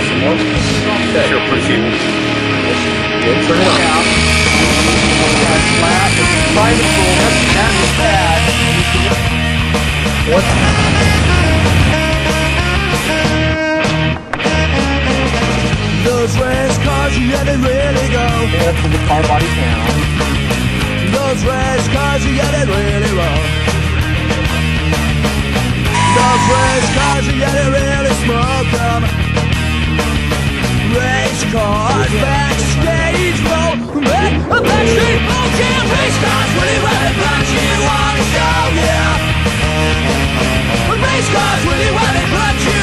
some more? Okay. Sure, proceed. Good, turn it on. Flat, private school, that's bad. What? Those race cars, yeah, they really go. That's for the car body down. Those race cars, yeah, they really roll. Those race cars, yeah, they really smoke them. Race cars, backstage roll. Backstage roll, yeah. Race cars, really well, they punch you on the show, yeah. Race cars, really well, they punch you